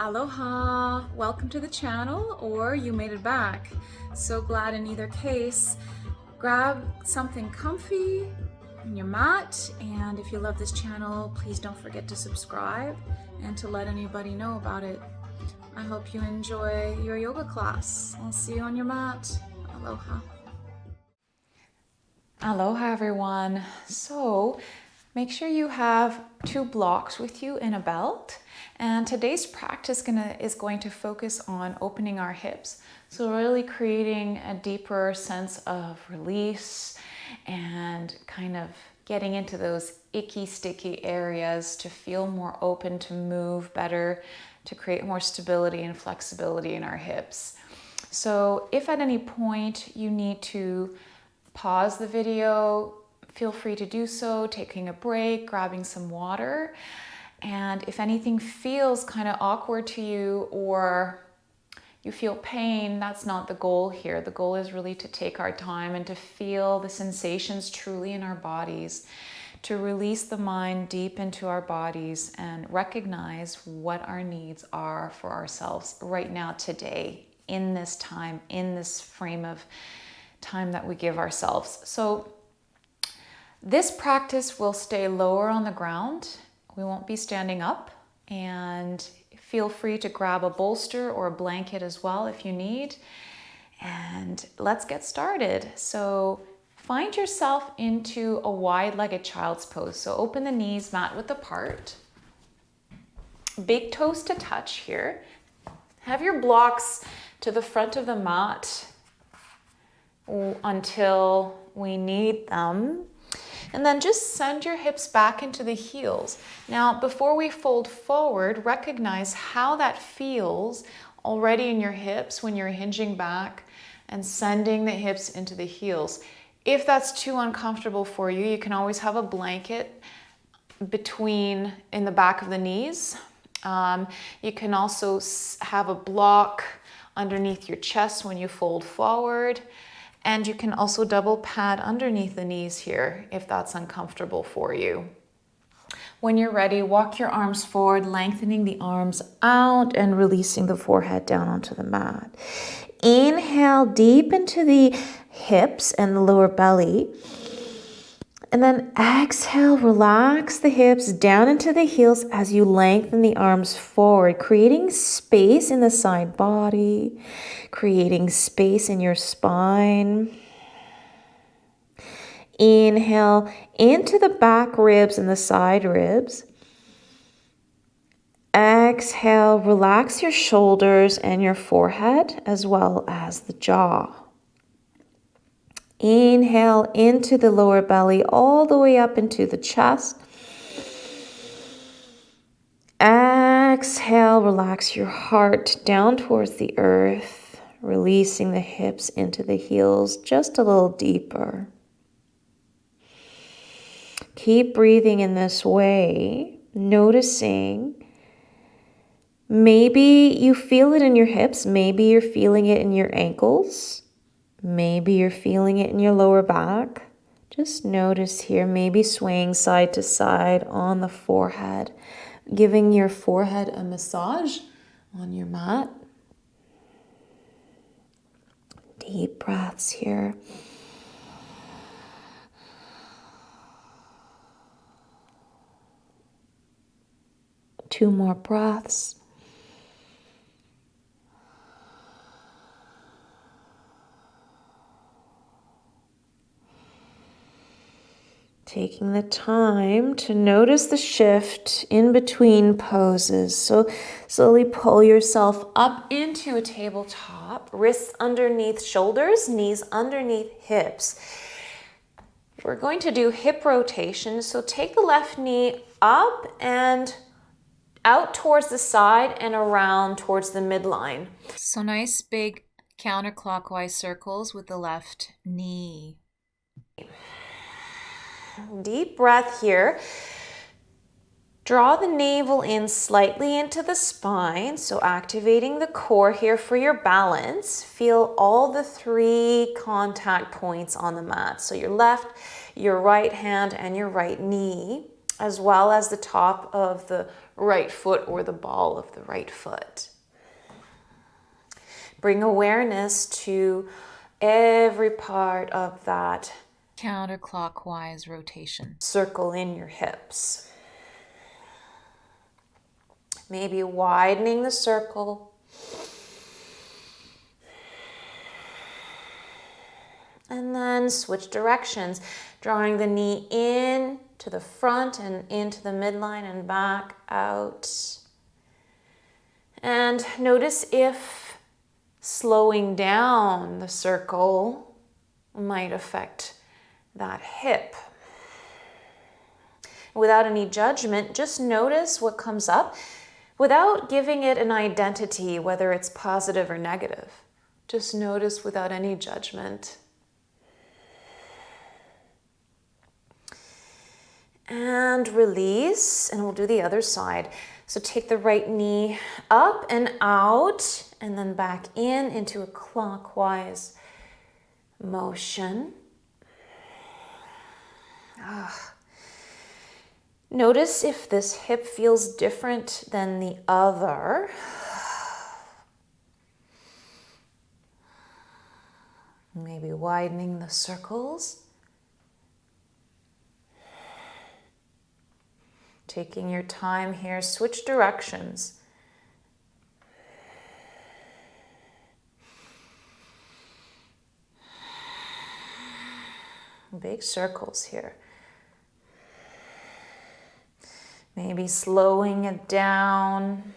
Aloha! Welcome to the channel, or you made it back. So glad in either case. Grab something comfy in your mat, and if you love this channel, please don't forget to subscribe and to let anybody know about it. I hope you enjoy your yoga class. I'll see you on your mat. Aloha. Aloha everyone. So make sure you have 2 blocks with you in a belt. And today's practice is going to focus on opening our hips. So really creating a deeper sense of release and kind of getting into those icky, sticky areas to feel more open, to move better, to create more stability and flexibility in our hips. So if at any point you need to pause the video, feel free to do so, taking a break, grabbing some water. And if anything feels kind of awkward to you or you feel pain, that's not the goal here. The goal is really to take our time and to feel the sensations truly in our bodies, to release the mind deep into our bodies and recognize what our needs are for ourselves right now, today, in this time, in this frame of time that we give ourselves. So this practice will stay lower on the ground. We won't be standing up, and feel free to grab a bolster or a blanket as well if you need. And let's get started. So find yourself into a wide-legged child's pose. So open the knees, mat width apart. Big toes to touch here. Have your blocks to the front of the mat until we need them. And then just send your hips back into the heels. Now, before we fold forward, recognize how that feels already in your hips when you're hinging back and sending the hips into the heels. If that's too uncomfortable for you, you can always have a blanket in the back of the knees. You can also have a block underneath your chest when you fold forward. And you can also double pad underneath the knees here if that's uncomfortable for you. When you're ready, walk your arms forward, lengthening the arms out and releasing the forehead down onto the mat. Inhale deep into the hips and the lower belly. And then exhale, relax the hips down into the heels as you lengthen the arms forward, creating space in the side body, creating space in your spine. Inhale into the back ribs and the side ribs. Exhale, relax your shoulders and your forehead as well as the jaw. Inhale into the lower belly, all the way up into the chest. Exhale, relax your heart down towards the earth, releasing the hips into the heels just a little deeper. Keep breathing in this way, noticing. Maybe you feel it in your hips, maybe you're feeling it in your ankles. Maybe you're feeling it in your lower back. Just notice here, maybe swaying side to side on the forehead, giving your forehead a massage on your mat. Deep breaths here. Two more breaths. Taking the time to notice the shift in between poses. So slowly pull yourself up into a tabletop, wrists underneath shoulders, knees underneath hips. We're going to do hip rotation. So take the left knee up and out towards the side and around towards the midline. So nice big counterclockwise circles with the left knee. Deep breath here. Draw the navel in slightly into the spine, so activating the core here for your balance. Feel all the 3 contact points on the mat. So your left, your right hand, and your right knee, as well as the top of the right foot or the ball of the right foot. Bring awareness to every part of that counterclockwise rotation. Circle in your hips. Maybe widening the circle. And then switch directions, drawing the knee in to the front and into the midline and back out. And notice if slowing down the circle might affect that hip. Without any judgment, just notice what comes up without giving it an identity, whether it's positive or negative. Just notice without any judgment. And release, and we'll do the other side. So take the right knee up and out, and then back in into a clockwise motion. Notice if this hip feels different than the other. Maybe widening the circles. Taking your time here, switch directions. Big circles here. Maybe slowing it down.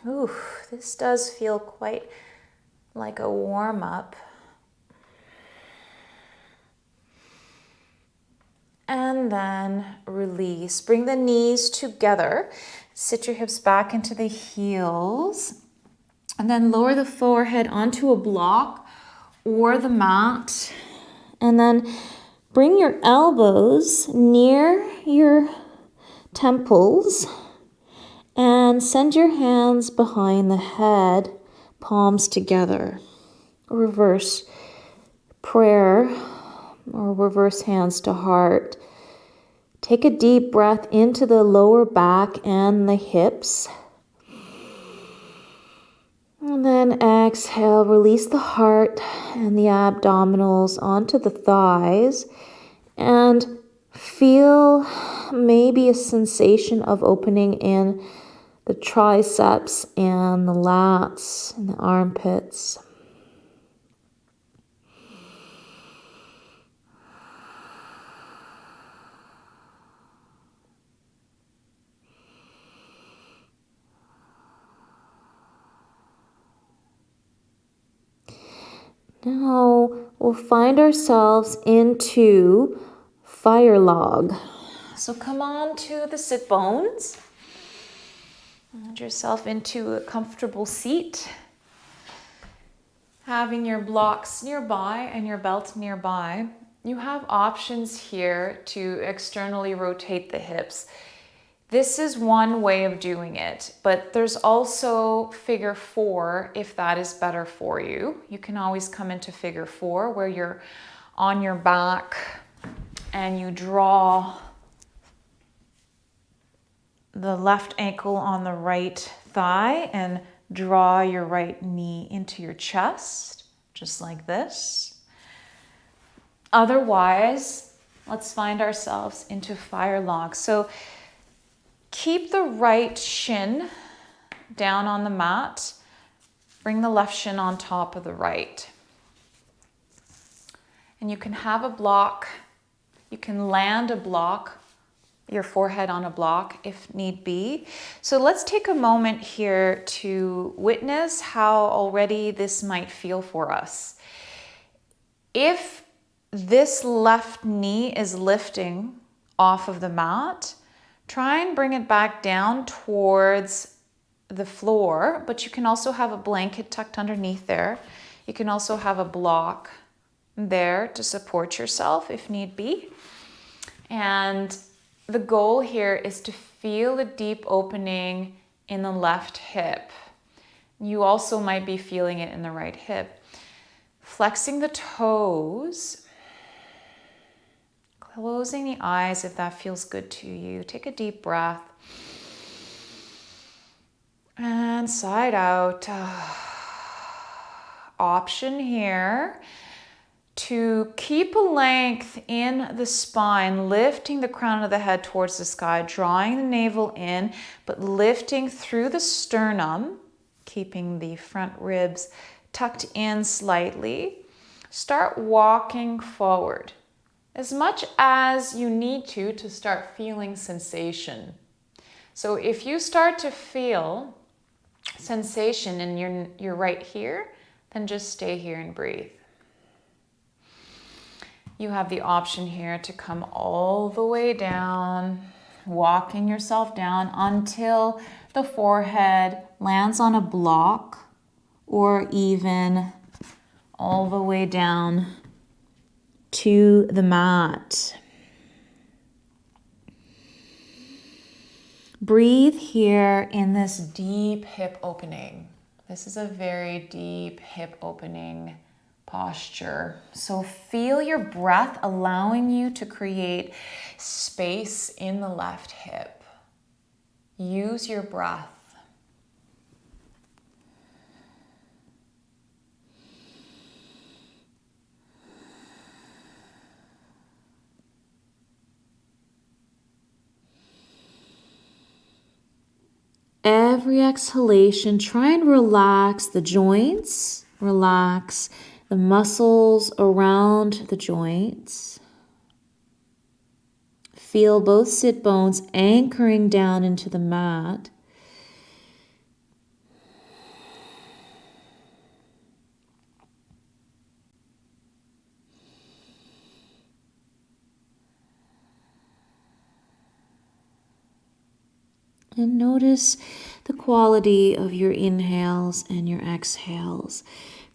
Ooh, this does feel quite like a warm-up. And then release. Bring the knees together. Sit your hips back into the heels. And then lower the forehead onto a block or the mat. And then bring your elbows near your temples. And send your hands behind the head, palms together. Reverse prayer. Or reverse hands to heart. Take a deep breath into the lower back and the hips. And then exhale, release the heart and the abdominals onto the thighs. And feel maybe a sensation of opening in the triceps and the lats and the armpits. Now we'll find ourselves into fire log. So come on to the sit bones. Put yourself into a comfortable seat. Having your blocks nearby and your belt nearby, you have options here to externally rotate the hips. This is one way of doing it, but there's also figure 4 if that is better for you. You can always come into figure 4 where you're on your back and you draw the left ankle on the right thigh and draw your right knee into your chest, just like this. Otherwise, let's find ourselves into fire log. So keep the right shin down on the mat. Bring the left shin on top of the right. And you can have a block. You can land a block, your forehead on a block if need be. So let's take a moment here to witness how already this might feel for us. If this left knee is lifting off of the mat, try and bring it back down towards the floor, but you can also have a blanket tucked underneath there. You can also have a block there to support yourself if need be. And the goal here is to feel a deep opening in the left hip. You also might be feeling it in the right hip. Flexing the toes. Closing the eyes if that feels good to you. Take a deep breath. And side out. Option here to keep a length in the spine, lifting the crown of the head towards the sky, drawing the navel in, but lifting through the sternum, keeping the front ribs tucked in slightly. Start walking forward as much as you need to start feeling sensation. So if you start to feel sensation and you're right here, then just stay here and breathe. You have the option here to come all the way down, walking yourself down until the forehead lands on a block, or even all the way down to the mat. Breathe here in this deep hip opening. This is a very deep hip opening posture. So feel your breath allowing you to create space in the left hip. Use your breath. Every exhalation, try and relax the joints, relax the muscles around the joints. Feel both sit bones anchoring down into the mat. And notice the quality of your inhales and your exhales.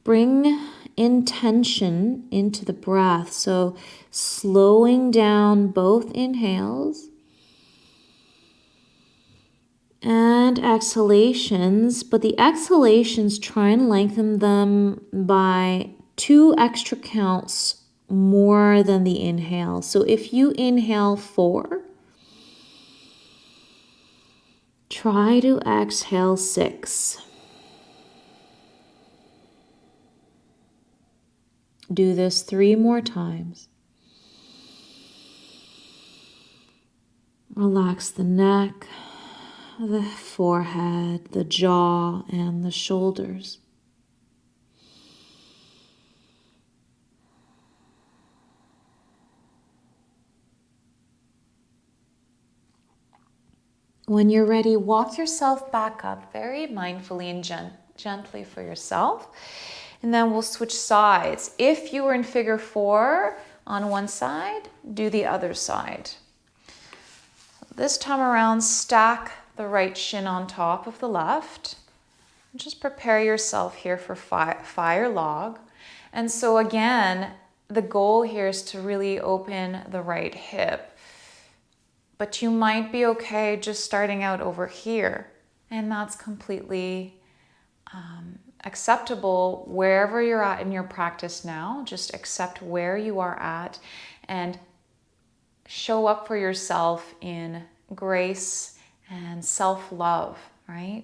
Bring intention into the breath. So slowing down both inhales and exhalations, but the exhalations, try and lengthen them by 2 extra counts more than the inhale. So if you inhale 4, try to exhale 6. Do this 3 more times. Relax the neck, the forehead, the jaw, and the shoulders. When you're ready, walk yourself back up very mindfully and gently for yourself. And then we'll switch sides. If you were in figure 4 on one side, do the other side. This time around, stack the right shin on top of the left. And just prepare yourself here for fire log. And so again, the goal here is to really open the right hip. But you might be okay just starting out over here. And that's completely acceptable wherever you're at in your practice now. Just accept where you are at and show up for yourself in grace and self-love, right?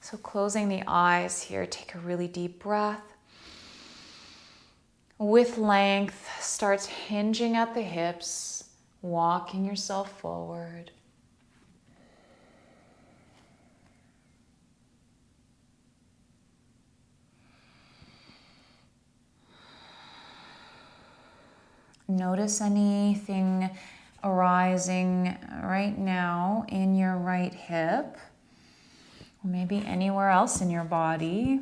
So closing the eyes here, take a really deep breath. With length, starts hinging at the hips, walking yourself forward. Notice anything arising right now in your right hip, or maybe anywhere else in your body.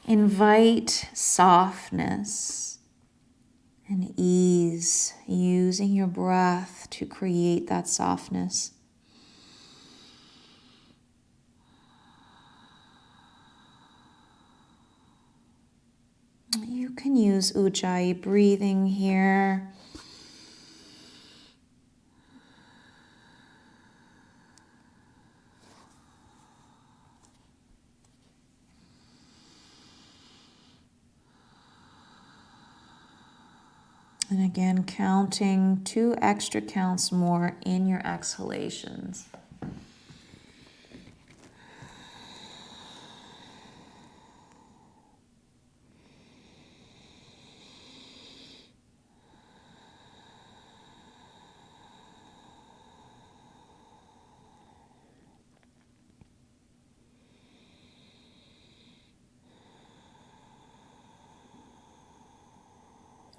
Invite softness and ease, using your breath to create that softness. You can use Ujjayi breathing here. And again, counting 2 extra counts more in your exhalations.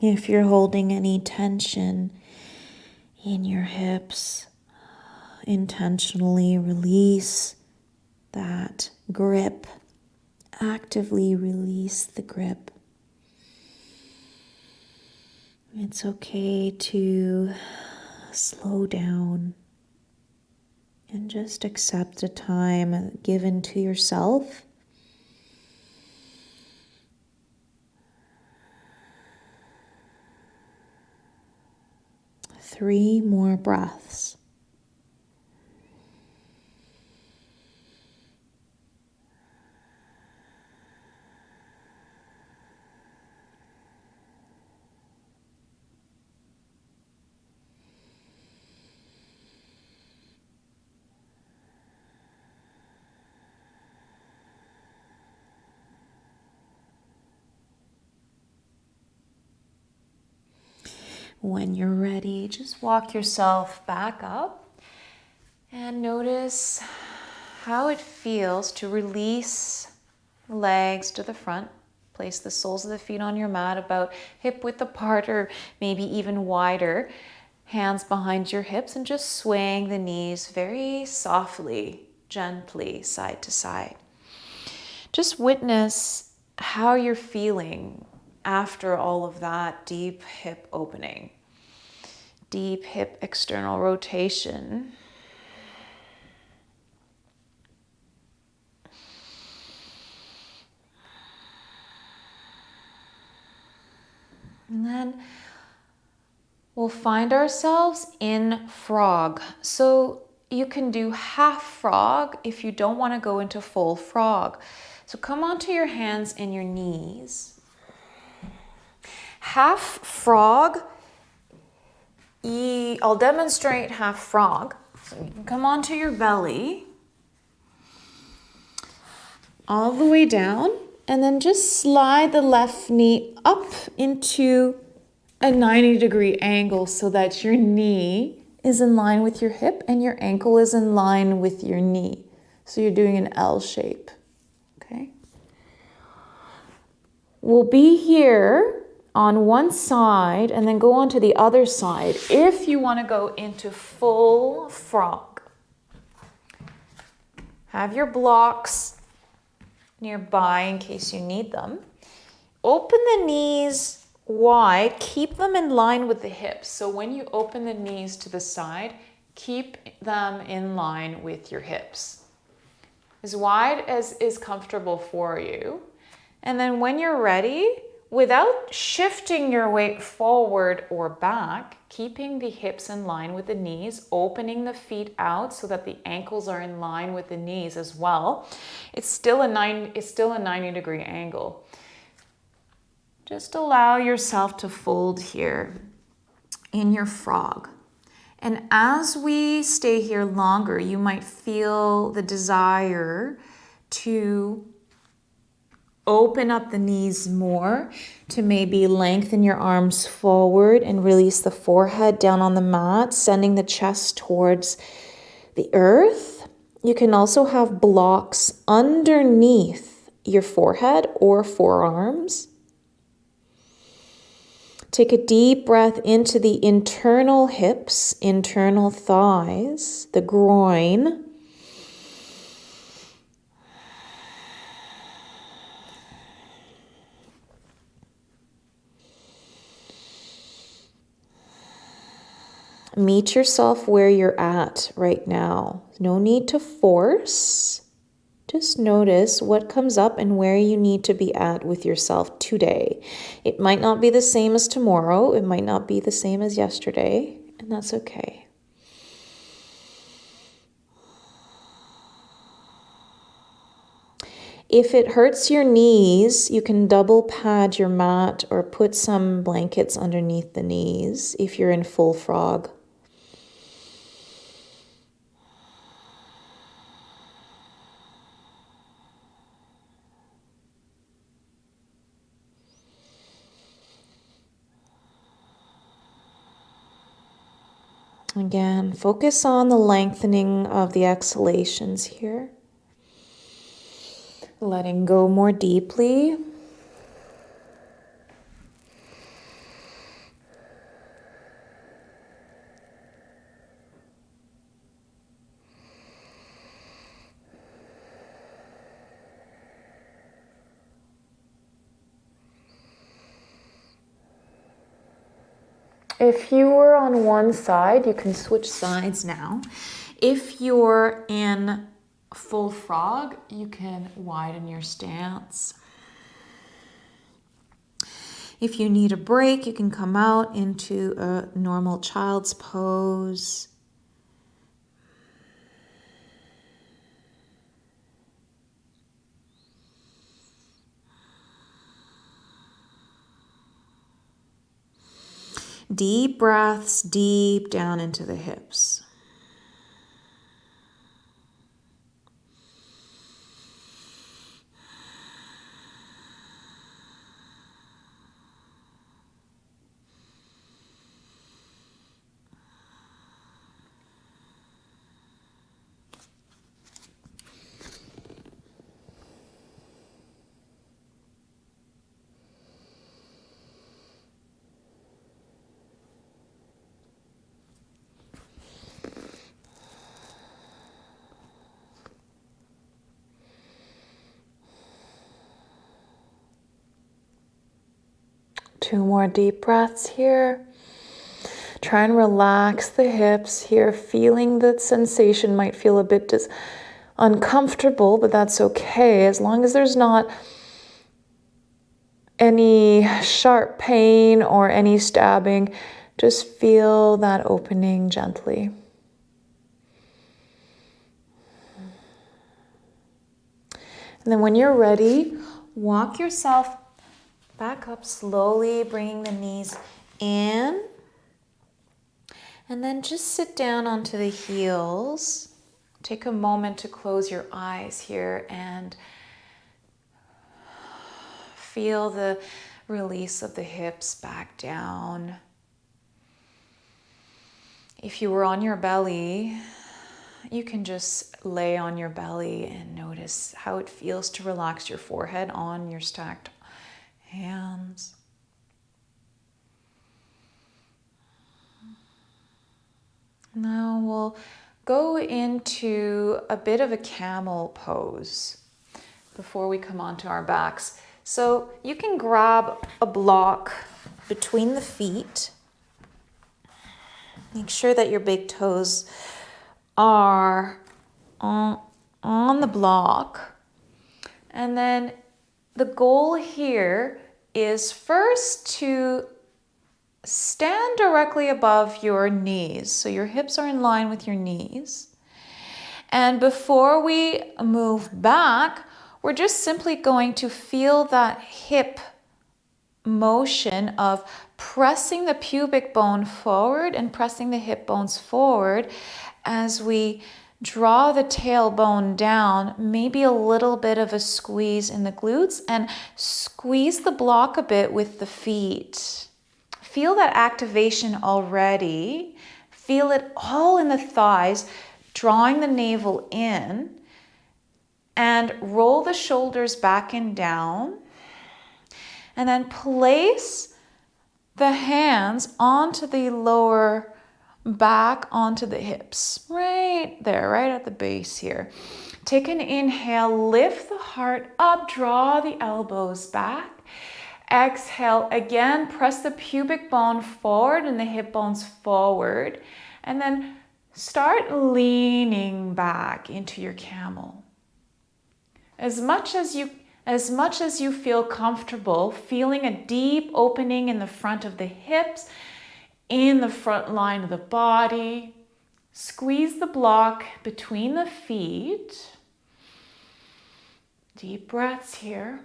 If you're holding any tension in your hips, intentionally release that grip. Actively release the grip. It's okay to slow down and just accept the time given to yourself. Three more breaths. When you're ready, just walk yourself back up and notice how it feels to release the legs to the front. Place the soles of the feet on your mat about hip width apart or maybe even wider. Hands behind your hips and just swaying the knees very softly, gently, side to side. Just witness how you're feeling after all of that deep hip opening. Deep hip external rotation. And then we'll find ourselves in frog. So you can do half frog if you don't want to go into full frog. So come onto your hands and your knees. Half frog. I'll demonstrate half frog. So you can come onto your belly, all the way down, and then just slide the left knee up into a 90-degree angle so that your knee is in line with your hip and your ankle is in line with your knee. So you're doing an L shape, okay? We'll be here on one side and then go on to the other side if you want to go into full frog. Have your blocks nearby in case you need them. Open the knees wide, keep them in line with the hips. So when you open the knees to the side, keep them in line with your hips. As wide as is comfortable for you. And then when you're ready, without shifting your weight forward or back, keeping the hips in line with the knees, opening the feet out so that the ankles are in line with the knees as well. It's still a 90-degree angle. Just allow yourself to fold here in your frog. And as we stay here longer, you might feel the desire to open up the knees more, to maybe lengthen your arms forward and release the forehead down on the mat, sending the chest towards the earth. You can also have blocks underneath your forehead or forearms. Take a deep breath into the internal hips, internal thighs, the groin. Meet yourself where you're at right now. No need to force. Just notice what comes up and where you need to be at with yourself today. It might not be the same as tomorrow. It might not be the same as yesterday, and that's okay. If it hurts your knees, you can double pad your mat or put some blankets underneath the knees if you're in full frog. Again, focus on the lengthening of the exhalations here. Letting go more deeply. If you were on one side, you can switch sides now. If you're in full frog, you can widen your stance. If you need a break, you can come out into a normal child's pose. Deep breaths deep down into the hips. Two more deep breaths here. Try and relax the hips here, feeling that sensation might feel a bit uncomfortable, but that's okay as long as there's not any sharp pain or any stabbing. Just feel that opening gently. And then when you're ready, walk yourself back up slowly, bringing the knees in. And then just sit down onto the heels. Take a moment to close your eyes here and feel the release of the hips back down. If you were on your belly, you can just lay on your belly and notice how it feels to relax your forehead on your stacked hands. Now we'll go into a bit of a camel pose before we come onto our backs. So you can grab a block between the feet. Make sure that your big toes are on the block. And then the goal here is first to stand directly above your knees. So your hips are in line with your knees. And before we move back, we're just simply going to feel that hip motion of pressing the pubic bone forward and pressing the hip bones forward as we draw the tailbone down, maybe a little bit of a squeeze in the glutes, and squeeze the block a bit with the feet. Feel that activation already. Feel it all in the thighs, drawing the navel in, and roll the shoulders back and down. And then place the hands onto the lower back, onto the hips. Right there, right at the base here. Take an inhale, lift the heart up, draw the elbows back. Exhale, again, press the pubic bone forward and the hip bones forward. And then start leaning back into your camel. As much as you feel comfortable, feeling a deep opening in the front of the hips, in the front line of the body. Squeeze the block between the feet. Deep breaths here.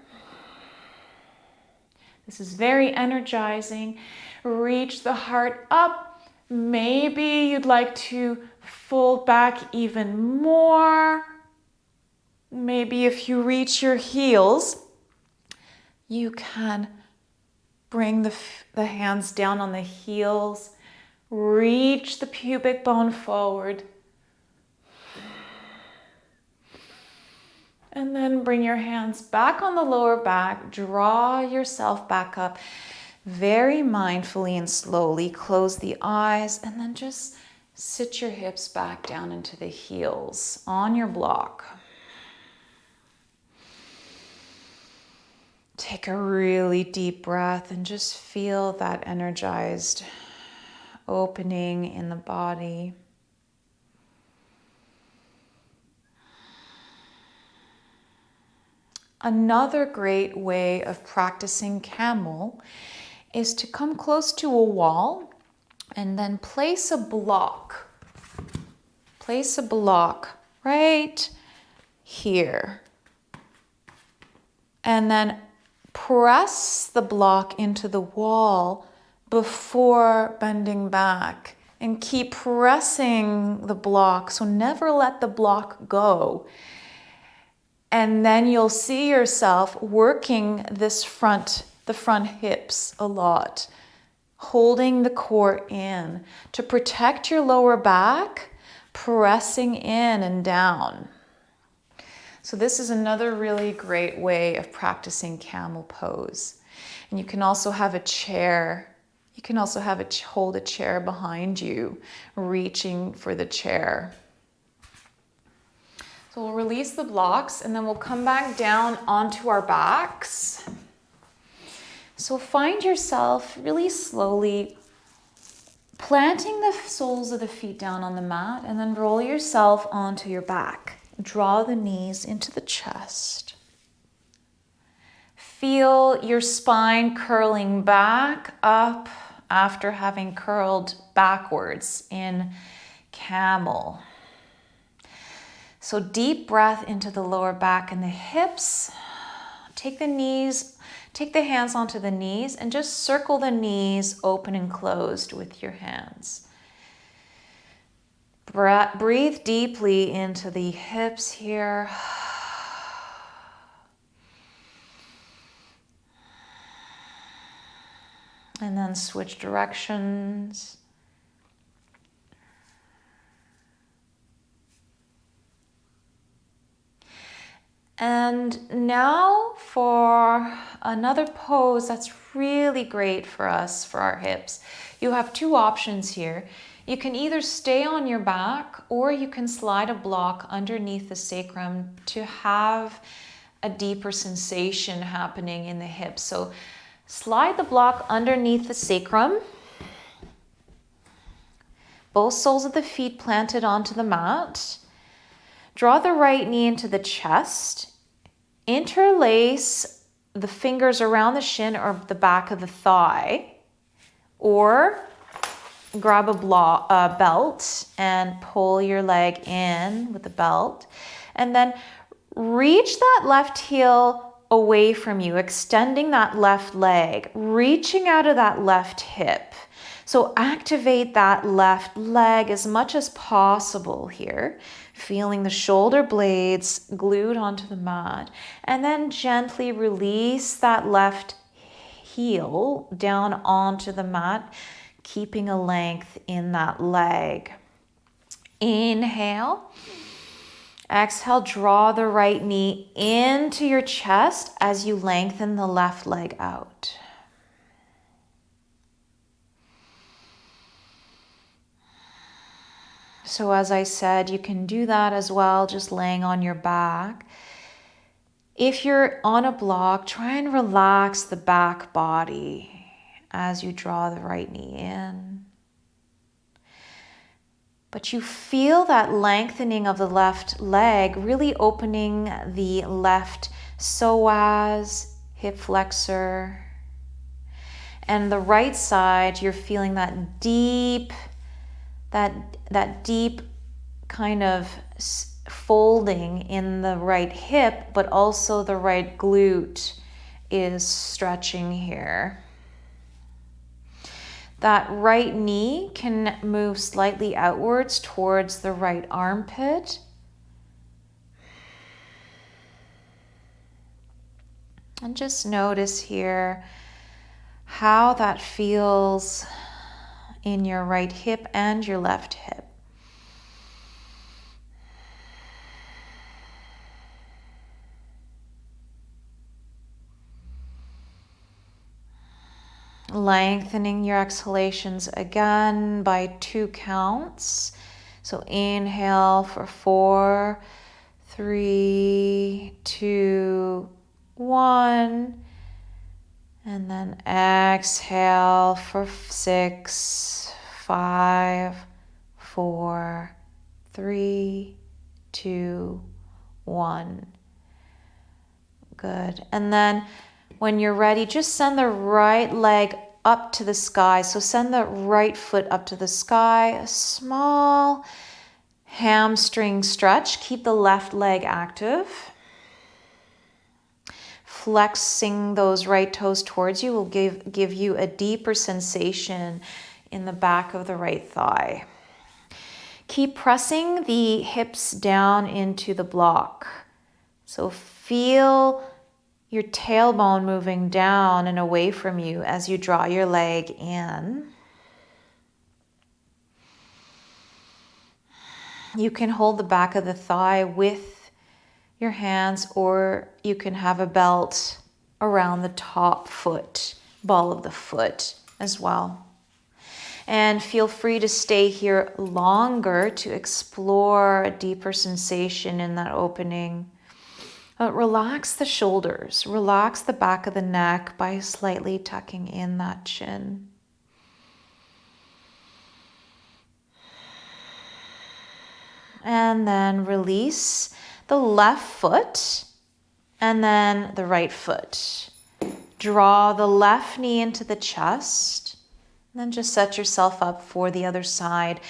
This is very energizing. Reach the heart up. Maybe you'd like to fold back even more. Maybe if you reach your heels, you can bring the hands down on the heels. Reach the pubic bone forward. And then bring your hands back on the lower back. Draw yourself back up. Very mindfully and slowly close the eyes and then just sit your hips back down into the heels on your block. Take a really deep breath and just feel that energized opening in the body. Another great way of practicing Camel is to come close to a wall and then place a block. Place a block right here. And then press the block into the wall before bending back. And keep pressing the block, so never let the block go. And then you'll see yourself working the front hips a lot, holding the core in to protect your lower back, pressing in and down. So this is another really great way of practicing camel pose. And you can also have a chair. You can also hold a chair behind you, reaching for the chair. So we'll release the blocks and then we'll come back down onto our backs. So find yourself really slowly planting the soles of the feet down on the mat and then roll yourself onto your back. Draw the knees into the chest. Feel your spine curling back up after having curled backwards in camel. So deep breath into the lower back and the hips. Take the hands onto the knees and just circle the knees open and closed with your hands. Breathe deeply into the hips here. And then switch directions. And now for another pose that's really great for us, for our hips. You have two options here. You can either stay on your back or you can slide a block underneath the sacrum to have a deeper sensation happening in the hips. So slide the block underneath the sacrum. Both soles of the feet planted onto the mat. Draw the right knee into the chest. Interlace the fingers around the shin or the back of the thigh. Or grab a belt and pull your leg in with the belt. And then reach that left heel away from you, extending that left leg, reaching out of that left hip. So activate that left leg as much as possible here, feeling the shoulder blades glued onto the mat, and then gently release that left heel down onto the mat, keeping a length in that leg. Inhale. Exhale, draw the right knee into your chest as you lengthen the left leg out. So as I said, you can do that as well, just laying on your back. If you're on a block, try and relax the back body as you draw the right knee in. But you feel that lengthening of the left leg, really opening the left psoas, hip flexor. And the right side, you're feeling that deep kind of folding in the right hip, but also the right glute is stretching here. That right knee can move slightly outwards towards the right armpit. And just notice here how that feels in your right hip and your left hip. Lengthening your exhalations again by 2 counts. So inhale for 4, 3, 2, 1. And then exhale for 6, 5, 4, 3, 2, 1. Good. And then when you're ready, just send the right leg up to the sky. So send the right foot up to the sky. A small hamstring stretch. Keep the left leg active. Flexing those right toes towards you will give you a deeper sensation in the back of the right thigh. Keep pressing the hips down into the block. So feel your tailbone moving down and away from you as you draw your leg in. You can hold the back of the thigh with your hands, or you can have a belt around the top foot, ball of the foot as well. And feel free to stay here longer to explore a deeper sensation in that opening. But relax the shoulders, relax the back of the neck by slightly tucking in that chin. And then release the left foot and then the right foot. Draw the left knee into the chest. And then just set yourself up for the other side.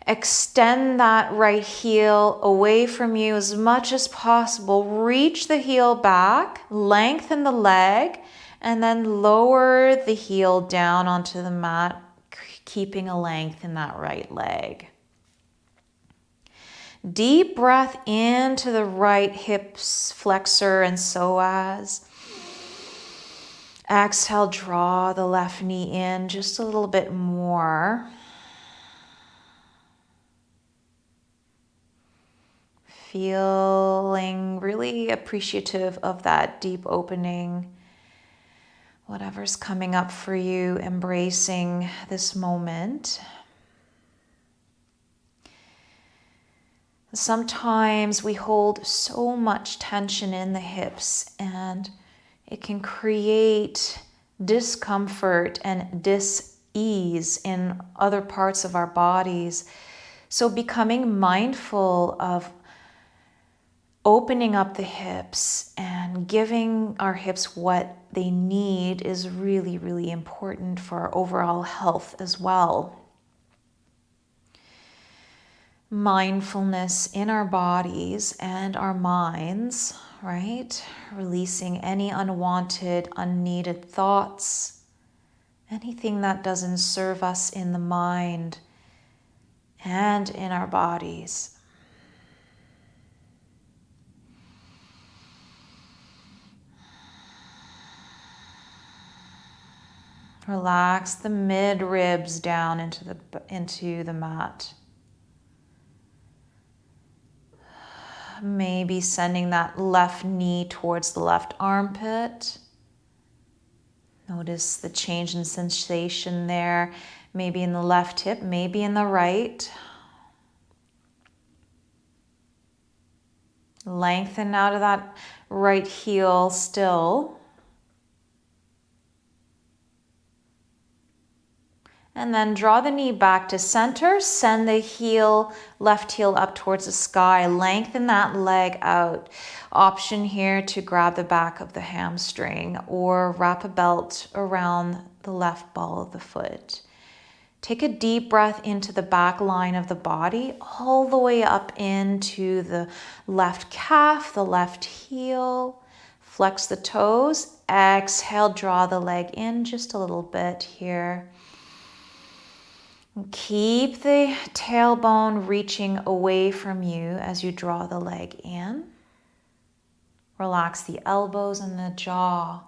Extend that right heel away from you as much as possible. Reach the heel back, lengthen the leg, and then lower the heel down onto the mat, keeping a length in that right leg. Deep breath into the right hips flexor and psoas. Exhale, draw the left knee in just a little bit more. Feeling really appreciative of that deep opening. Whatever's coming up for you, embracing this moment. Sometimes we hold so much tension in the hips and it can create discomfort and dis-ease in other parts of our bodies. So becoming mindful of opening up the hips and giving our hips what they need is really, really important for our overall health as well. Mindfulness in our bodies and our minds, right? Releasing any unwanted, unneeded thoughts, anything that doesn't serve us in the mind and in our bodies. Relax the mid ribs down into the mat. Maybe sending that left knee towards the left armpit. Notice the change in sensation there. Maybe in the left hip, maybe in the right. Lengthen out of that right heel still. And then draw the knee back to center. Send the heel, left heel up towards the sky. Lengthen that leg out. Option here to grab the back of the hamstring or wrap a belt around the left ball of the foot. Take a deep breath into the back line of the body, all the way up into the left calf, the left heel. Flex the toes. Exhale, draw the leg in just a little bit here. Keep the tailbone reaching away from you as you draw the leg in. Relax the elbows and the jaw.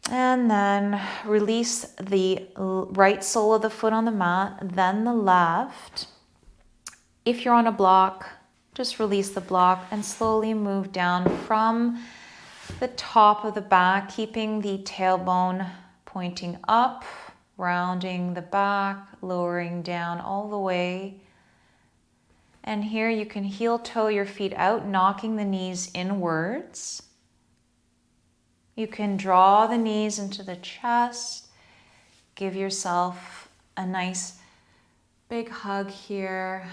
And then release the right sole of the foot on the mat, then the left. If you're on a block, just release the block and slowly move down from the top of the back, keeping the tailbone pointing up, rounding the back, lowering down all the way. And here you can heel toe your feet out, knocking the knees inwards. You can draw the knees into the chest. Give yourself a nice big hug here.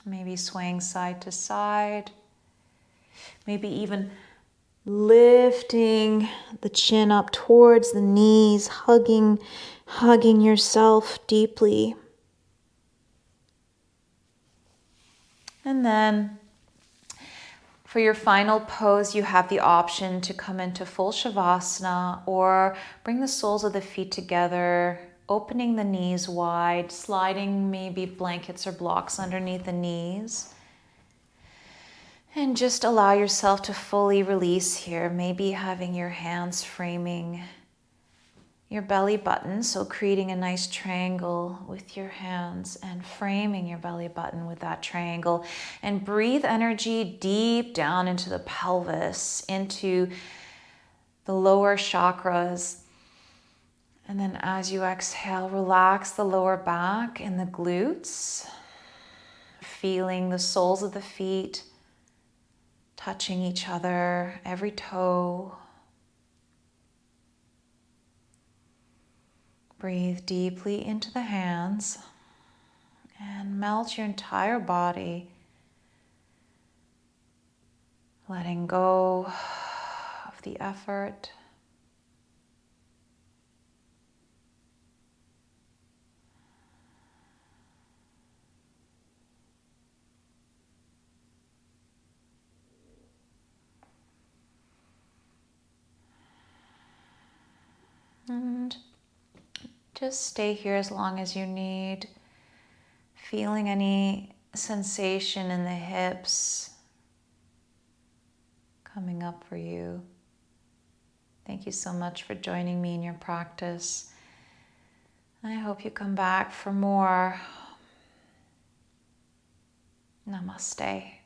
Maybe swaying side to side. Maybe even lifting the chin up towards the knees, hugging yourself deeply. And then for your final pose, you have the option to come into full Shavasana or bring the soles of the feet together, opening the knees wide, sliding maybe blankets or blocks underneath the knees. And just allow yourself to fully release here, maybe having your hands framing your belly button, so creating a nice triangle with your hands and framing your belly button with that triangle. And breathe energy deep down into the pelvis, into the lower chakras. And then as you exhale, relax the lower back and the glutes, feeling the soles of the feet touching each other, every toe. Breathe deeply into the hands and melt your entire body, letting go of the effort. And just stay here as long as you need, feeling any sensation in the hips coming up for you. Thank you so much for joining me in your practice. I hope you come back for more. Namaste.